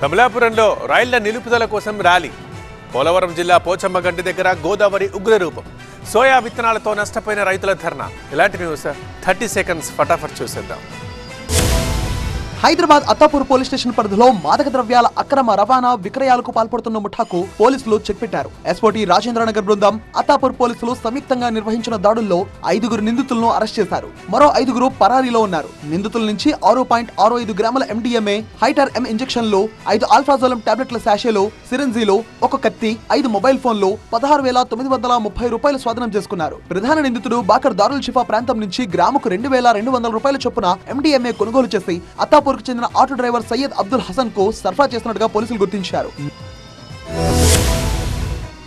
కమలాపురంలో రైళ్ల నిలుపుదల కోసం ర్యాలీ. పోలవరం జిల్లా పోచమ్మగంటి దగ్గర గోదావరి ఉగ్రరూపం. సోయా విత్తనాలతో నష్టపోయిన రైతుల ధర్నా. ఇలాంటి న్యూస్ 30 సెకండ్స్ ఫటాఫట్ చూసేద్దాం. హైదరాబాద్ అత్తాపూర్ పోలీస్ స్టేషన్ పరిధిలో మాదక ద్రవ్యాల అక్రమ రవాణా విక్రయాలకు పాల్పడుతున్న ముఠాకు పోలీసులు చెక్ పెట్టారు. ఎస్ఓటీ రాజేంద్రనగర్ బృందం, అత్తాపూర్ పోలీసులు సంయుక్తంగా నిర్వహించిన దాడుల్లో 5 నిందితులను అరెస్ట్ చేశారు. మరో 5 పరారీలో ఉన్నారు. నిందితుల నుంచి 6.65 గ్రాముల MDMA, హైటర్ M ఇంజెక్షన్లు, 5 ఆల్ఫాజోలం టాబ్లెట్ల శాషేలు, సిరంజీలు, ఒక కత్తి, 5 మొబైల్ ఫోన్లు, 16,930 రూపాయలు స్వాధీనం చేసుకున్నారు. ప్రధాన నిందితుడు బాకర్ దారుల్ షిఫా ప్రాంతం నుంచి గ్రాముకు 2,200 రూపాయల చొప్పున MDMA కొనుగోలు చేసి అత్తాపూర్ చెందిన ఆటో డ్రైవర్ సయ్యద్ అబ్దుల్ హసన్ కు సరఫరా చేస్తున్నట్టుగా పోలీసులు గుర్తించారు.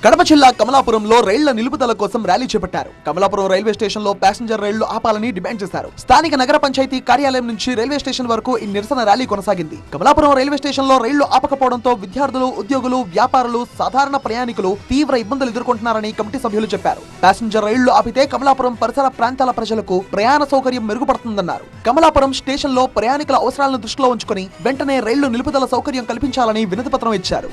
కడప జిల్లా కమలాపురంలో రైళ్ల నిలుపుదల కోసం ర్యాలీ చేపట్టారు. కమలాపురం రైల్వే స్టేషన్ లో ప్యాసింజర్ రైళ్లు ఆపాలని డిమాండ్ చేశారు. స్థానిక నగర పంచాయతీ కార్యాలయం నుంచి రైల్వే స్టేషన్ వరకు ఈ నిరసన ర్యాలీ కొనసాగింది. కమలాపురం రైల్వే స్టేషన్ లో రైళ్లు ఆపకపోవడంతో విద్యార్థులు, ఉద్యోగులు, వ్యాపారులు, సాధారణ ప్రయాణికులు తీవ్ర ఇబ్బందులు ఎదుర్కొంటున్నారని కమిటీ సభ్యులు చెప్పారు. ప్యాసింజర్ రైళ్లు ఆపితే కమలాపురం పరిసర ప్రాంతాల ప్రజలకు ప్రయాణ సౌకర్యం మెరుగుపడుతుందన్నారు. కమలాపురం స్టేషన్ లో ప్రయాణికుల అవసరాలను దృష్టిలో ఉంచుకుని వెంటనే రైళ్లు నిలుపుదల సౌకర్యం కల్పించాలని వినతి పత్రం ఇచ్చారు.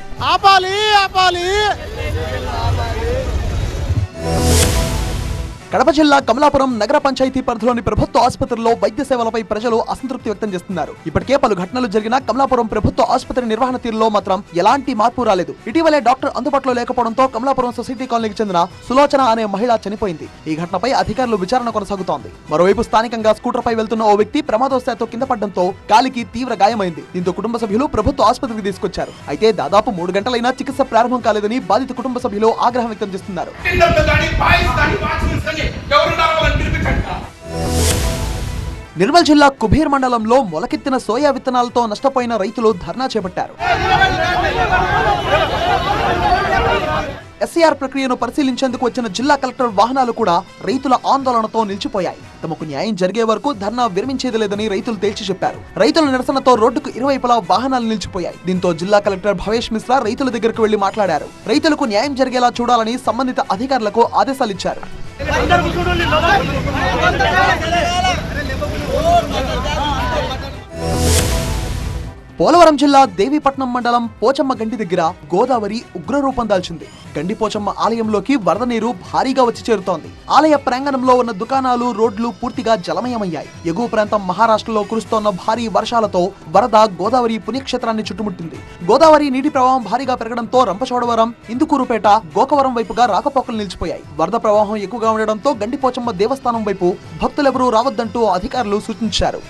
కడప జిల్లా కమలాపురం నగర పంచాయతీ పరిధిలోని ప్రభుత్వ ఆసుపత్రిలో వైద్య సేవలపై ప్రజలు అసంతృప్తి వ్యక్తం చేస్తున్నారు. ఇప్పటికే పలు ఘటనలు జరిగిన కమలాపురం ప్రభుత్వ ఆసుపత్రి నిర్వహణ తీరులో మాత్రం ఎలాంటి మార్పు రాలేదు. ఇటీవలే డాక్టర్ అందుబాటులో లేకపోవడంతో కమలాపురం సొసైటీ కాలనీకి చెందిన సులోచన అనే మహిళ చనిపోయింది. ఈ ఘటనపై అధికారులు విచారణ కొనసాగుతోంది. మరోవైపు స్థానికంగా స్కూటర్ పై వెళ్తున్న ఓ వ్యక్తి ప్రమాదవశాత్తు కింద పడడంతో కాలికి తీవ్ర గాయమైంది. దీంతో కుటుంబ సభ్యులు ప్రభుత్వ ఆసుపత్రికి తీసుకొచ్చారు. అయితే దాదాపు 3 గంటలైనా చికిత్స ప్రారంభం కాలేదని బాధిత కుటుంబ సభ్యులు ఆగ్రహం వ్యక్తం చేస్తున్నారు. నిర్మల్ జిల్లా కుబేర్ మండలంలో మొలకెత్తిన సోయా విత్తనాలతో నష్టపోయిన రైతులు ధర్నా చేపట్టారు. SCR ప్రక్రియను పరిశీలించేందుకు వచ్చిన జిల్లా కలెక్టర్ వాహనాలు కూడా రైతుల ఆందోళనతో నిలిచిపోయాయి. తమకు న్యాయం జరిగే వరకు ధర్నా విరమించేది లేదని రైతులు తేల్చి చెప్పారు. రైతుల నిరసనతో రోడ్డుకు ఇరువైపులా వాహనాలు నిలిచిపోయాయి. దీంతో జిల్లా కలెక్టర్ భవేష్ మిశ్రా రైతుల దగ్గరకు వెళ్లి మాట్లాడారు. రైతులకు న్యాయం జరిగేలా చూడాలని సంబంధిత అధికారులకు ఆదేశాలిచ్చారు. పోలవరం జిల్లా దేవీపట్నం మండలం పోచమ్మగంటి దగ్గర గోదావరి ఉగ్రరూపం దాల్చింది. గండి పోచమ్మ ఆలయంలోకి వరద నీరు భారీగా వచ్చి చేరుతోంది. ఆలయ ప్రాంగణంలో ఉన్న దుకాణాలు, రోడ్లు పూర్తిగా జలమయమయ్యాయి. ఎగువ ప్రాంతం మహారాష్ట్రలో కురుస్తోన్న భారీ వర్షాలతో వరద గోదావరి పుణ్యక్షేత్రాన్ని చుట్టుముట్టింది. గోదావరి నీటి ప్రవాహం భారీగా పెరగడంతో రంపచోడవరం, ఇందుకూరుపేట, గోకవరం వైపుగా రాకపోకలు నిలిచిపోయాయి. వరద ప్రవాహం ఎక్కువగా ఉండడంతో గండి పోచమ్మ దేవస్థానం వైపు భక్తులెవరూ రావద్దంటూ అధికారులు సూచించారు.